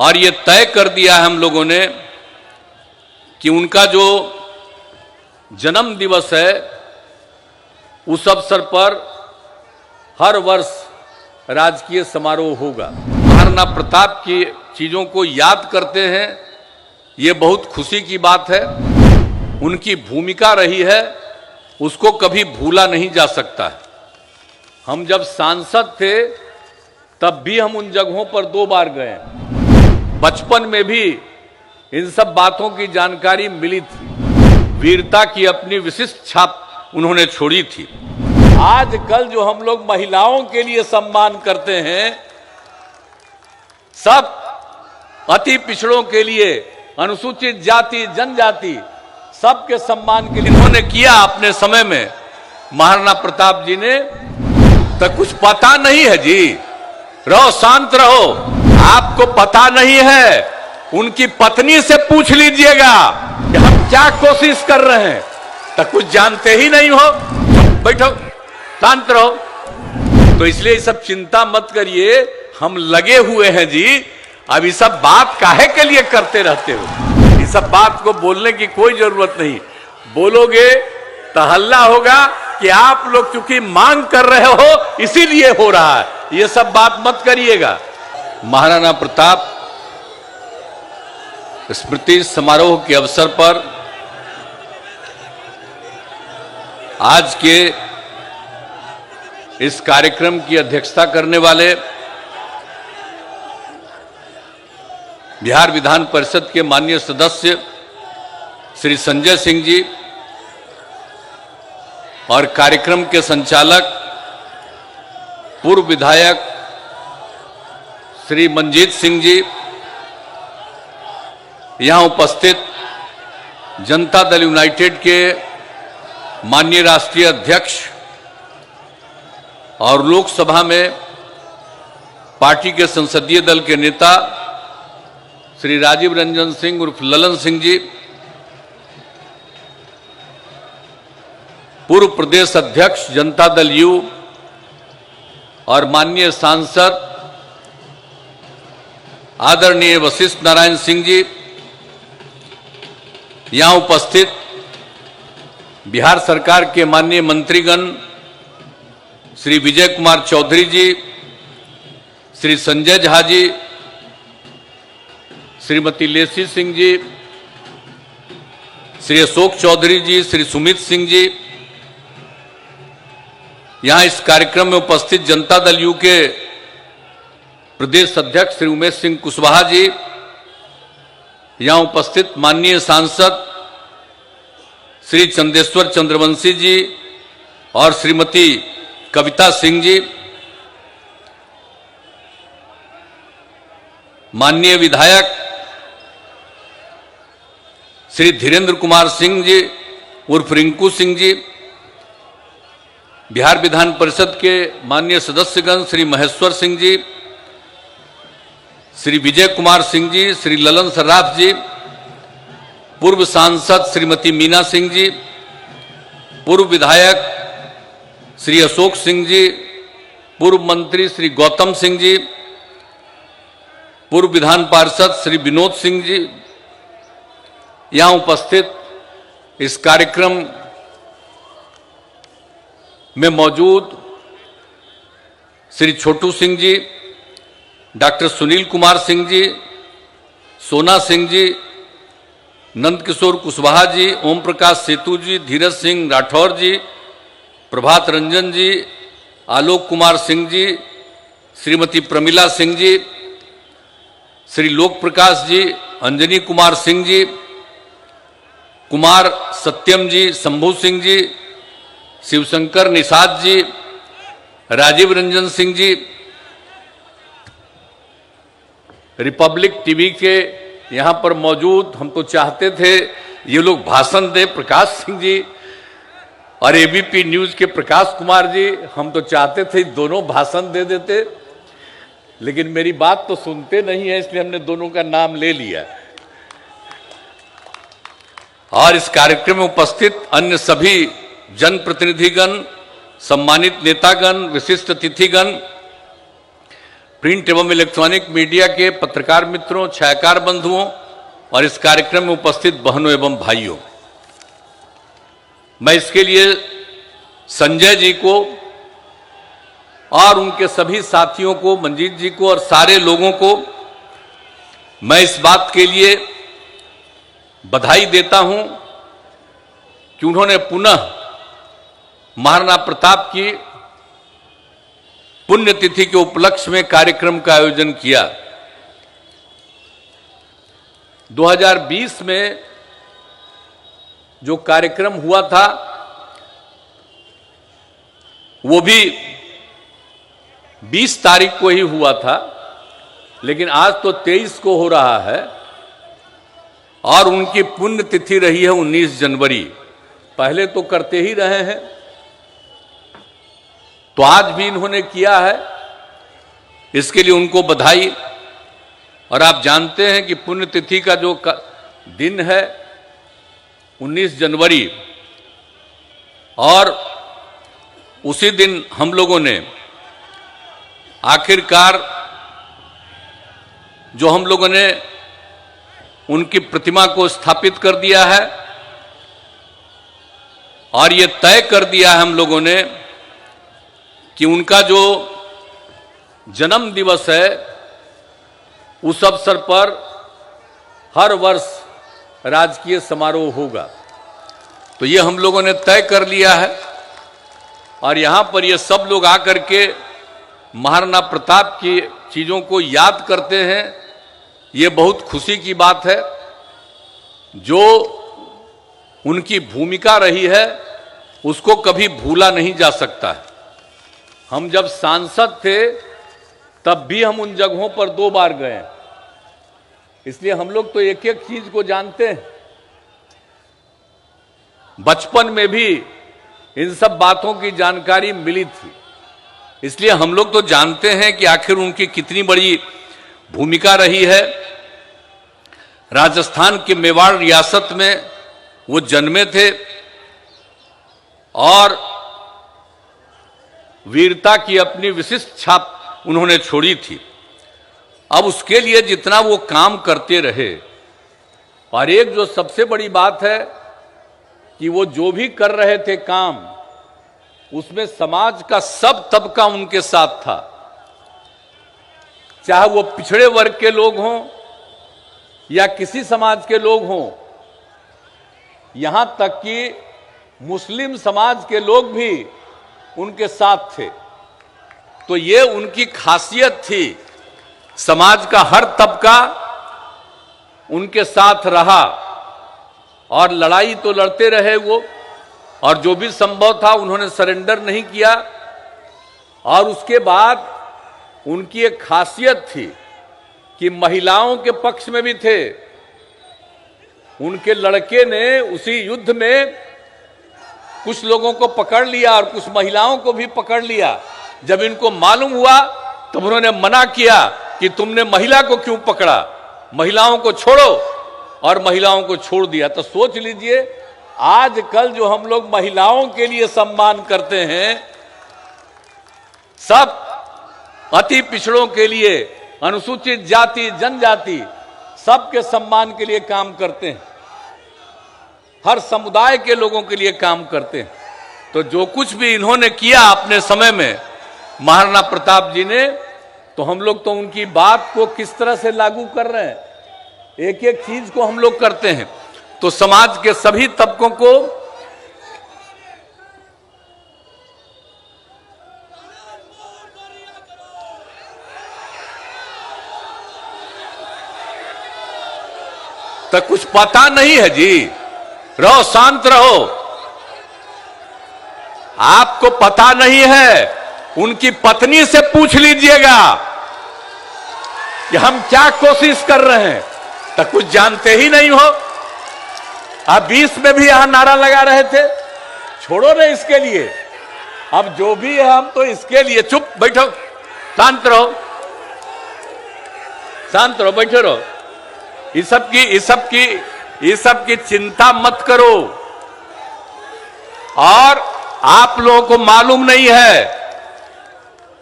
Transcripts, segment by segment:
और ये तय कर दिया है हम लोगों ने कि उनका जो जन्म दिवस है उस अवसर पर हर वर्ष राजकीय समारोह होगा। महाराणा प्रताप की चीजों को याद करते हैं, ये बहुत खुशी की बात है। उनकी भूमिका रही है, उसको कभी भूला नहीं जा सकता है। हम जब सांसद थे तब भी हम उन जगहों पर 2 बार गए। बचपन में भी इन सब बातों की जानकारी मिली थी। वीरता की अपनी विशिष्ट छाप उन्होंने छोड़ी थी। आजकल जो हम लोग महिलाओं के लिए सम्मान करते हैं, सब अति पिछड़ों के लिए, अनुसूचित जाति जनजाति सबके सम्मान के लिए उन्होंने किया अपने समय में। महाराणा प्रताप जी ने तो कुछ पता नहीं है जी, रहो शांत रहो, आपको पता नहीं है। उनकी पत्नी से पूछ लीजिएगा कि हम क्या कोशिश कर रहे हैं, तो कुछ जानते ही नहीं हो। बैठो शांत रहो। तो इसलिए सब चिंता मत करिए, हम लगे हुए हैं जी। अब ये सब बात काहे के लिए करते रहते हो? ये सब बात को बोलने की कोई जरूरत नहीं। बोलोगे तो हल्ला होगा कि आप लोग क्योंकि मांग कर रहे हो इसीलिए हो रहा है। ये सब बात मत करिएगा। महाराणा प्रताप स्मृति समारोह के अवसर पर आज के इस कार्यक्रम की अध्यक्षता करने वाले बिहार विधान परिषद के माननीय सदस्य श्री संजय सिंह जी और कार्यक्रम के संचालक पूर्व विधायक श्री मनजीत सिंह जी, यहां उपस्थित जनता दल यूनाइटेड के माननीय राष्ट्रीय अध्यक्ष और लोकसभा में पार्टी के संसदीय दल के नेता श्री राजीव रंजन सिंह उर्फ ललन सिंह जी, पूर्व प्रदेश अध्यक्ष जनता दल यू और माननीय सांसद आदरणीय वशिष्ठ नारायण सिंह जी, यहां उपस्थित बिहार सरकार के माननीय मंत्रीगण श्री विजय कुमार चौधरी जी, श्री संजय झा जी, श्रीमती लेसी सिंह जी, श्री अशोक चौधरी जी, श्री सुमित सिंह जी, यहां इस कार्यक्रम में उपस्थित जनता दल यू के प्रदेश अध्यक्ष श्री उमेश सिंह कुशवाहा जी, यहां उपस्थित माननीय सांसद श्री चंदेश्वर चंद्रवंशी जी और श्रीमती कविता सिंह जी, माननीय विधायक श्री धीरेन्द्र कुमार सिंह जी उर्फ रिंकू सिंह जी, बिहार विधान परिषद के माननीय सदस्यगण श्री महेश्वर सिंह जी, श्री विजय कुमार सिंह जी, श्री ललन सर्राफ जी, पूर्व सांसद श्रीमती मीना सिंह जी, पूर्व विधायक श्री अशोक सिंह जी, पूर्व मंत्री श्री गौतम सिंह जी, पूर्व विधान पार्षद श्री विनोद सिंह जी, यहां उपस्थित इस कार्यक्रम में मौजूद श्री छोटू सिंह जी, डॉक्टर सुनील कुमार सिंह जी, सोना सिंह जी, नंद किशोर कुशवाहा जी, ओम प्रकाश सेतु जी, धीरज सिंह राठौर जी, प्रभात रंजन जी, आलोक कुमार सिंह जी, श्रीमती प्रमिला सिंह जी, श्री लोक प्रकाश जी, अंजनी कुमार सिंह जी, कुमार सत्यम जी, शंभू सिंह जी, शिवशंकर निषाद जी, राजीव रंजन सिंह जी, रिपब्लिक टीवी के यहाँ पर मौजूद, हम तो चाहते थे ये लोग भाषण दे, प्रकाश सिंह जी, और एबीपी न्यूज के प्रकाश कुमार जी, हम तो चाहते थे दोनों भाषण दे देते, लेकिन मेरी बात तो सुनते नहीं है, इसलिए हमने दोनों का नाम ले लिया। और इस कार्यक्रम में उपस्थित अन्य सभी जनप्रतिनिधिगण, सम्मानित नेतागण, विशिष्ट अतिथिगण, प्रिंट एवं इलेक्ट्रॉनिक मीडिया के पत्रकार मित्रों, छायाकार बंधुओं और इस कार्यक्रम में उपस्थित बहनों एवं भाइयों, मैं इसके लिए संजय जी को और उनके सभी साथियों को, मंजीत जी को और सारे लोगों को मैं इस बात के लिए बधाई देता हूं कि उन्होंने पुनः महाराणा प्रताप की पुण्यतिथि के उपलक्ष्य में कार्यक्रम का आयोजन किया। 2020 में जो कार्यक्रम हुआ था वो भी 20 तारीख को ही हुआ था, लेकिन आज तो 23 को हो रहा है और उनकी पुण्यतिथि रही है 19 जनवरी। पहले तो करते ही रहे हैं, तो आज भी इन्होंने किया है, इसके लिए उनको बधाई। और आप जानते हैं कि पुण्यतिथि का जो दिन है 19 जनवरी, और उसी दिन हम लोगों ने आखिरकार जो हम लोगों ने उनकी प्रतिमा को स्थापित कर दिया है और ये तय कर दिया है हम लोगों ने कि उनका जो जन्म दिवस है उस अवसर पर हर वर्ष राजकीय समारोह होगा। तो ये हम लोगों ने तय कर लिया है और यहाँ पर ये सब लोग आकर के महाराणा प्रताप की चीज़ों को याद करते हैं। ये बहुत खुशी की बात है। जो उनकी भूमिका रही है उसको कभी भूला नहीं जा सकता है। हम जब सांसद थे तब भी हम उन जगहों पर 2 बार गए, इसलिए हम लोग तो एक एक चीज को जानते हैं। बचपन में भी इन सब बातों की जानकारी मिली थी, इसलिए हम लोग तो जानते हैं कि आखिर उनकी कितनी बड़ी भूमिका रही है। राजस्थान के मेवाड़ रियासत में वो जन्मे थे और वीरता की अपनी विशिष्ट छाप उन्होंने छोड़ी थी। अब उसके लिए जितना वो काम करते रहे, और एक जो सबसे बड़ी बात है कि वो जो भी कर रहे थे काम, उसमें समाज का सब तबका उनके साथ था, चाहे वो पिछड़े वर्ग के लोग हों या किसी समाज के लोग हों, यहां तक कि मुस्लिम समाज के लोग भी उनके साथ थे। तो ये उनकी खासियत थी, समाज का हर तबका उनके साथ रहा और लड़ाई तो लड़ते रहे वो, और जो भी संभव था उन्होंने सरेंडर नहीं किया। और उसके बाद उनकी एक खासियत थी कि महिलाओं के पक्ष में भी थे। उनके लड़के ने उसी युद्ध में कुछ लोगों को पकड़ लिया और कुछ महिलाओं को भी पकड़ लिया। जब इनको मालूम हुआ तब उन्होंने मना किया कि तुमने महिला को क्यों पकड़ा, महिलाओं को छोड़ो, और महिलाओं को छोड़ दिया। तो सोच लीजिए, आजकल जो हम लोग महिलाओं के लिए सम्मान करते हैं, सब अति पिछड़ों के लिए, अनुसूचित जाति जनजाति सबके सम्मान के लिए काम करते हैं, हर समुदाय के लोगों के लिए काम करते हैं। तो जो कुछ भी इन्होंने किया अपने समय में महाराणा प्रताप जी ने, तो हम लोग तो उनकी बात को किस तरह से लागू कर रहे हैं, एक एक चीज को हम लोग करते हैं। तो समाज के सभी तबकों को तो कुछ पता नहीं है जी, रहो, शांत रहो। आपको पता नहीं है, उनकी पत्नी से पूछ लीजिएगा कि हम क्या कोशिश कर रहे हैं, तो कुछ जानते ही नहीं हो। आप 20 में भी यहां नारा लगा रहे थे, छोड़ो ना इसके लिए, अब जो भी है हम तो इसके लिए। चुप बैठो, शांत रहो, शांत रहो, बैठे रहो। ये सब की चिंता मत करो। और आप लोगों को मालूम नहीं है,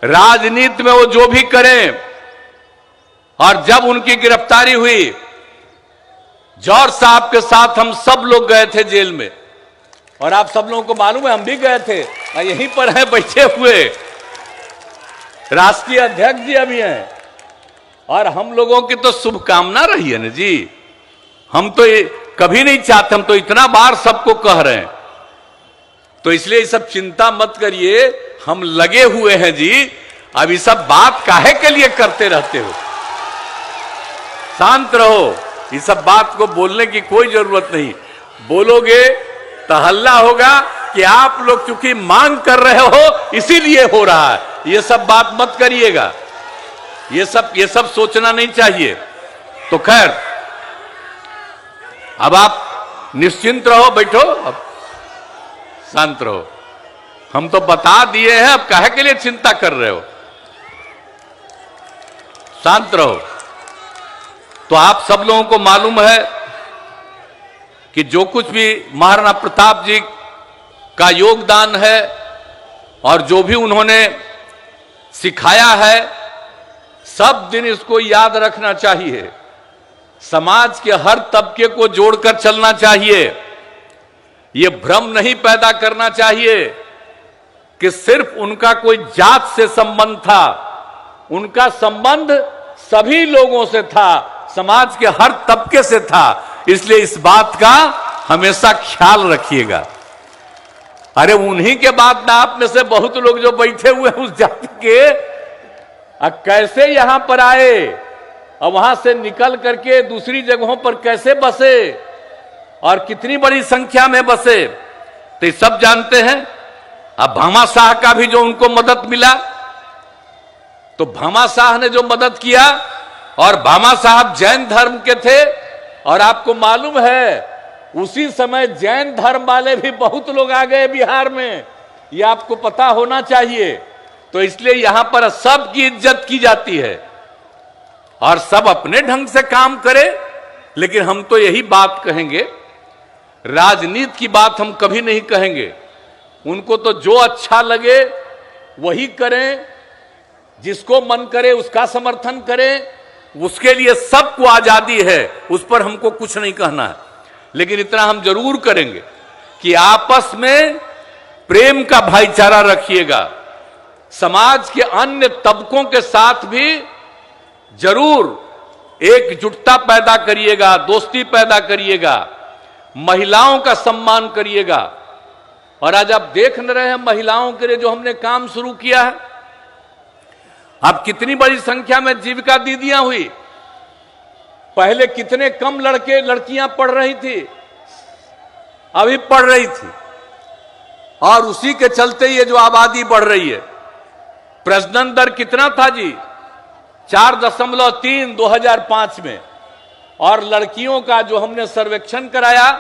राजनीति में वो जो भी करें और जब उनकी गिरफ्तारी हुई, जौहर साहब के साथ हम सब लोग गए थे जेल में, और आप सब लोगों को मालूम है हम भी गए थे, और यहीं पर हैं बैठे हुए राष्ट्रीय अध्यक्ष जी अभी हैं, और हम लोगों की तो शुभकामना रही है ना जी। हम तो ये कभी नहीं चाहते, हम तो इतना बार सबको कह रहे हैं, तो इसलिए ये सब चिंता मत करिए, हम लगे हुए हैं जी। अब ये सब बात काहे के लिए करते रहते हो, शांत रहो, ये सब बात को बोलने की कोई जरूरत नहीं। बोलोगे तो हल्ला होगा कि आप लोग चूंकि मांग कर रहे हो इसीलिए हो रहा है, ये सब बात मत करिएगा, ये सब सोचना नहीं चाहिए। तो खैर अब आप निश्चिंत रहो, बैठो, अब शांत रहो। हम तो बता दिए हैं, अब काहे के लिए चिंता कर रहे हो, शांत रहो। तो आप सब लोगों को मालूम है कि जो कुछ भी महाराणा प्रताप जी का योगदान है और जो भी उन्होंने सिखाया है, सब दिन इसको याद रखना चाहिए। समाज के हर तबके को जोड़कर चलना चाहिए। ये भ्रम नहीं पैदा करना चाहिए कि सिर्फ उनका कोई जात से संबंध था, उनका संबंध सभी लोगों से था, समाज के हर तबके से था। इसलिए इस बात का हमेशा ख्याल रखिएगा। अरे उन्हीं के बाद ना आप में से बहुत लोग जो बैठे हुए हैं उस जाति के, कैसे यहां पर आए और वहां से निकल करके दूसरी जगहों पर कैसे बसे और कितनी बड़ी संख्या में बसे, तो ये सब जानते हैं। अब भामा शाह का भी जो उनको मदद मिला, तो भामा शाह ने जो मदद किया, और भामा साहब जैन धर्म के थे, और आपको मालूम है उसी समय जैन धर्म वाले भी बहुत लोग आ गए बिहार में, ये आपको पता होना चाहिए। तो इसलिए यहां पर सबकी इज्जत की जाती है और सब अपने ढंग से काम करे। लेकिन हम तो यही बात कहेंगे, राजनीति की बात हम कभी नहीं कहेंगे। उनको तो जो अच्छा लगे वही करें, जिसको मन करे उसका समर्थन करें, उसके लिए सबको आजादी है, उस पर हमको कुछ नहीं कहना है। लेकिन इतना हम जरूर करेंगे कि आपस में प्रेम का भाईचारा रखिएगा। समाज के अन्य तबकों के साथ भी जरूर एकजुटता पैदा करिएगा, दोस्ती पैदा करिएगा, महिलाओं का सम्मान करिएगा। और आज आप देख न रहे हैं महिलाओं के लिए जो हमने काम शुरू किया है, अब कितनी बड़ी संख्या में जीविका दीदियां हुई। पहले कितने कम लड़के लड़कियां पढ़ रही थी, अभी पढ़ रही थी, और उसी के चलते ये जो आबादी बढ़ रही है। प्रजनन दर कितना था जी? 4.3 2005 में, और लड़कियों का जो हमने सर्वेक्षण कराया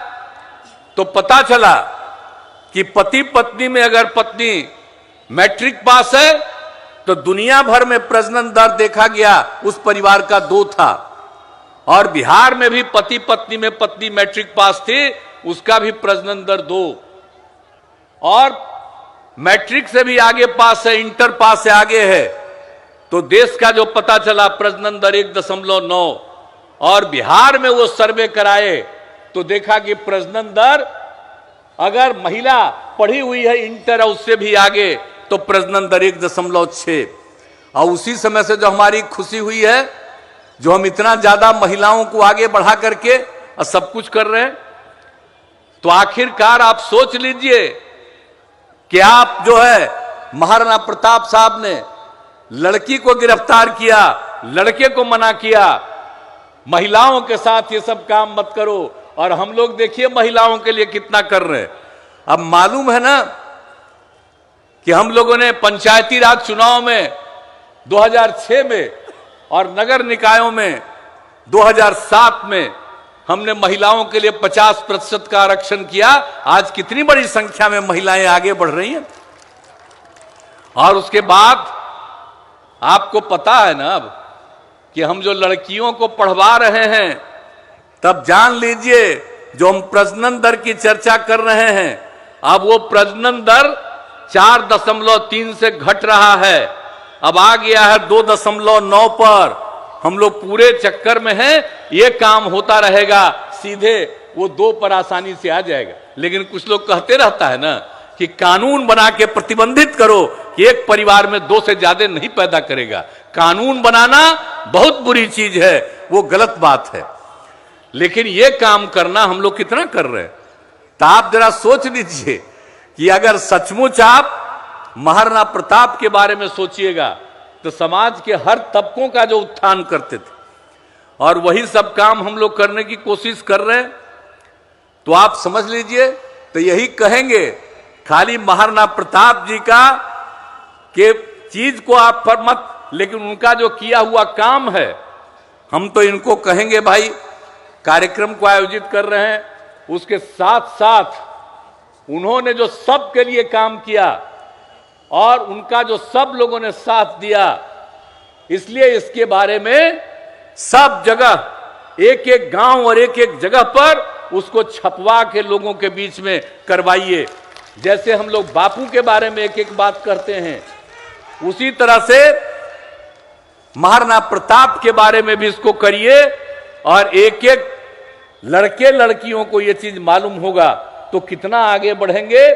तो पता चला कि पति पत्नी में अगर पत्नी मैट्रिक पास है तो दुनिया भर में प्रजनन दर देखा गया उस परिवार का 2 था, और बिहार में भी पति पत्नी में पत्नी मैट्रिक पास थी, उसका भी प्रजनन दर 2, और मैट्रिक से भी आगे पास है, इंटर पास से आगे है। तो देश का जो पता चला प्रजनन दर 1.9, और बिहार में वो सर्वे कराए तो देखा कि प्रजनन दर अगर महिला पढ़ी हुई है इंटर और उससे भी आगे तो प्रजनन दर 1.6। और उसी समय से जो हमारी खुशी हुई है, जो हम इतना ज्यादा महिलाओं को आगे बढ़ा करके और सब कुछ कर रहे हैं, तो आखिरकार आप सोच लीजिए कि आप जो है महाराणा प्रताप साहब ने लड़की को गिरफ्तार किया, लड़के को मना किया, महिलाओं के साथ ये सब काम मत करो, और हम लोग देखिए महिलाओं के लिए कितना कर रहे हैं। अब मालूम है ना कि हम लोगों ने पंचायती राज चुनाव में 2006 में और नगर निकायों में 2007 में हमने महिलाओं के लिए 50% का आरक्षण किया। आज कितनी बड़ी संख्या में महिलाएं आगे बढ़ रही हैं। और उसके बाद आपको पता है ना अब कि हम जो लड़कियों को पढ़वा रहे हैं, तब जान लीजिए जो हम प्रजनन दर की चर्चा कर रहे हैं, अब वो प्रजनन दर 4.3 से घट रहा है, अब आ गया है 2.9 पर। हम लोग पूरे चक्कर में हैं, ये काम होता रहेगा, सीधे वो 2 पर आसानी से आ जाएगा। लेकिन कुछ लोग कहते रहता है ना कि कानून बना के प्रतिबंधित करो कि एक परिवार में 2 से ज्यादा नहीं पैदा करेगा। कानून बनाना बहुत बुरी चीज है, वो गलत बात है, लेकिन ये काम करना हम लोग कितना कर रहे हैं। तो आप जरा सोच लीजिए कि अगर सचमुच आप महाराणा प्रताप के बारे में सोचिएगा तो समाज के हर तबकों का जो उत्थान करते थे, और वही सब काम हम लोग करने की कोशिश कर रहे हैं, तो आप समझ लीजिए तो यही कहेंगे, खाली महाराणा प्रताप जी का के चीज को आप पर मत, लेकिन उनका जो किया हुआ काम है, हम तो इनको कहेंगे भाई कार्यक्रम को आयोजित कर रहे हैं, उसके साथ साथ उन्होंने जो सबके लिए काम किया और उनका जो सब लोगों ने साथ दिया, इसलिए इसके बारे में सब जगह एक एक गांव और एक एक जगह पर उसको छपवा के लोगों के बीच में करवाइए। जैसे हम लोग बापू के बारे में एक एक बात करते हैं, उसी तरह से महाराणा प्रताप के बारे में भी इसको करिए, और एक एक लड़के लड़कियों को यह चीज मालूम होगा तो कितना आगे बढ़ेंगे।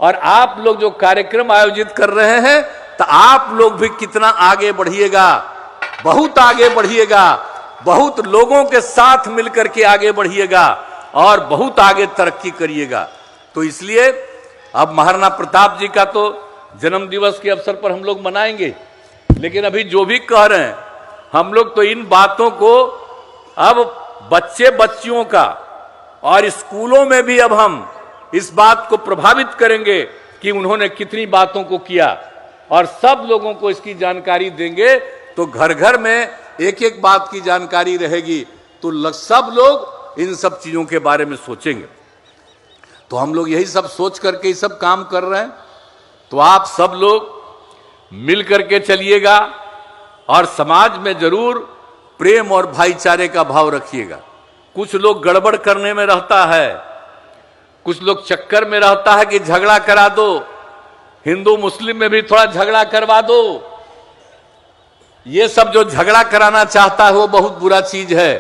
और आप लोग जो कार्यक्रम आयोजित कर रहे हैं, तो आप लोग भी कितना आगे बढ़िएगा, बहुत आगे बढ़िएगा, बहुत लोगों के साथ मिलकर के आगे बढ़िएगा और बहुत आगे तरक्की करिएगा। तो इसलिए अब महाराणा प्रताप जी का तो जन्म दिवस के अवसर पर हम लोग मनाएंगे, लेकिन अभी जो भी कह रहे हैं हम लोग, तो इन बातों को अब बच्चे बच्चियों का और स्कूलों में भी अब हम इस बात को प्रभावित करेंगे कि उन्होंने कितनी बातों को किया, और सब लोगों को इसकी जानकारी देंगे। तो घर घर में एक एक बात की जानकारी रहेगी, तो सब लोग इन सब चीजों के बारे में सोचेंगे। तो हम लोग यही सब सोच करके ये सब काम कर रहे हैं। तो आप सब लोग मिल करके चलिएगा और समाज में जरूर प्रेम और भाईचारे का भाव रखिएगा। कुछ लोग गड़बड़ करने में रहता है, कुछ लोग चक्कर में रहता है कि झगड़ा करा दो, हिंदू मुस्लिम में भी थोड़ा झगड़ा करवा दो। ये सब जो झगड़ा कराना चाहता है वो बहुत बुरा चीज है,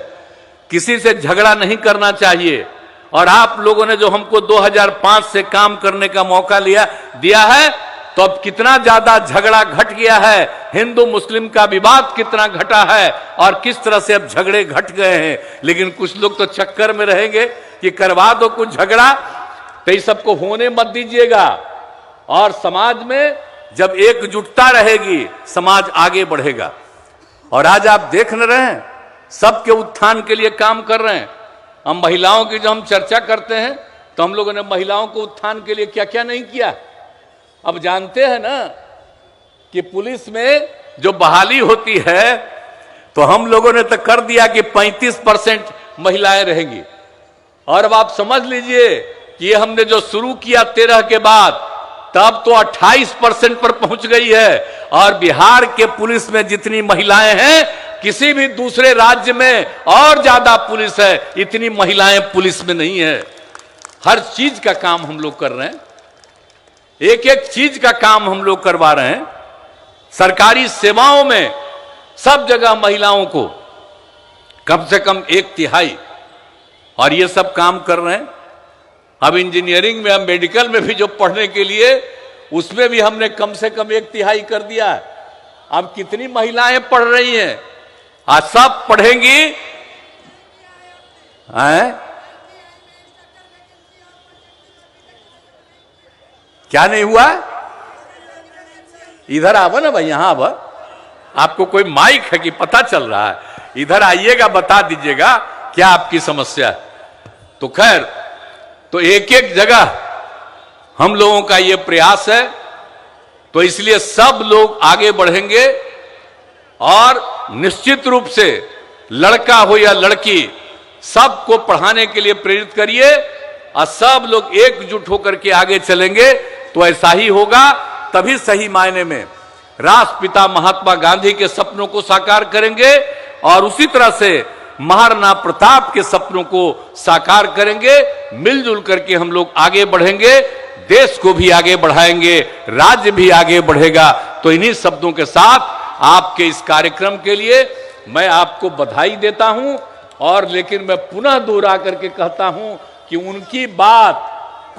किसी से झगड़ा नहीं करना चाहिए। और आप लोगों ने जो हमको 2005 से काम करने का मौका दिया है, तो अब कितना ज्यादा झगड़ा घट गया है, हिंदू मुस्लिम का विवाद कितना घटा है और किस तरह से अब झगड़े घट गए हैं। लेकिन कुछ लोग तो चक्कर में रहेंगे कि करवा दो कुछ झगड़ा, तो इस सबको होने मत दीजिएगा। और समाज में जब एकजुटता रहेगी, समाज आगे बढ़ेगा। और आज आप देख न रहे हैं, सबके उत्थान के लिए काम कर रहे हैं। हम महिलाओं की जब हम चर्चा करते हैं, तो हम लोगों ने महिलाओं को उत्थान के लिए क्या क्या नहीं किया। अब जानते हैं ना कि पुलिस में जो बहाली होती है, तो हम लोगों ने तो कर दिया कि 35% महिलाएं रहेंगी। और अब आप समझ लीजिए कि ये हमने जो शुरू किया 13 के बाद, तब तो 28% पर पहुंच गई है। और बिहार के पुलिस में जितनी महिलाएं हैं, किसी भी दूसरे राज्य में और ज्यादा पुलिस है, इतनी महिलाएं पुलिस में नहीं है। हर चीज का काम हम लोग कर रहे हैं, एक एक चीज का काम हम लोग करवा रहे हैं। सरकारी सेवाओं में सब जगह महिलाओं को कम से कम 1/3, और ये सब काम कर रहे हैं। अब इंजीनियरिंग में, अब मेडिकल में भी जो पढ़ने के लिए, उसमें भी हमने कम से कम 1/3 कर दिया है। अब कितनी महिलाएं पढ़ रही हैं, आज सब पढ़ेंगी हैं? क्या नहीं हुआ? इधर आवा ना भाई, यहां आवा। आपको कोई माइक है कि पता चल रहा है? इधर आइएगा, बता दीजिएगा क्या आपकी समस्या है। तो खैर, तो एक एक जगह हम लोगों का ये प्रयास है। तो इसलिए सब लोग आगे बढ़ेंगे, और निश्चित रूप से लड़का हो या लड़की, सबको पढ़ाने के लिए प्रेरित करिए, और सब लोग एकजुट होकर के आगे चलेंगे तो ऐसा ही होगा। तभी सही मायने में राष्ट्रपिता महात्मा गांधी के सपनों को साकार करेंगे, और उसी तरह से महाराणा प्रताप के सपनों को साकार करेंगे। मिलजुल करके हम लोग आगे बढ़ेंगे, देश को भी आगे बढ़ाएंगे, राज्य भी आगे बढ़ेगा। तो इन्हीं शब्दों के साथ आपके इस कार्यक्रम के लिए मैं आपको बधाई देता हूं। और लेकिन मैं पुनः दोहरा करके कहता हूं कि उनकी बात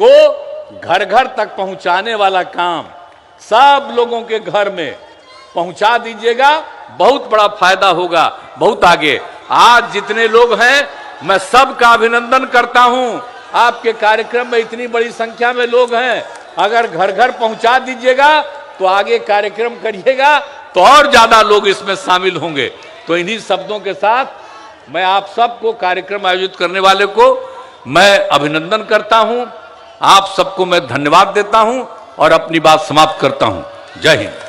को घर घर तक पहुंचाने वाला काम सब लोगों के घर में पहुंचा दीजिएगा, बहुत बड़ा फायदा होगा, बहुत आगे। आज जितने लोग हैं मैं सबका अभिनंदन करता हूं। आपके कार्यक्रम में इतनी बड़ी संख्या में लोग हैं, अगर घर घर पहुंचा दीजिएगा तो आगे कार्यक्रम करिएगा तो और ज्यादा लोग इसमें शामिल होंगे। तो इन्हीं शब्दों के साथ मैं आप सबको, कार्यक्रम आयोजित करने वाले को मैं अभिनंदन करता हूं, आप सबको मैं धन्यवाद देता हूं और अपनी बात समाप्त करता हूं। जय हिंद।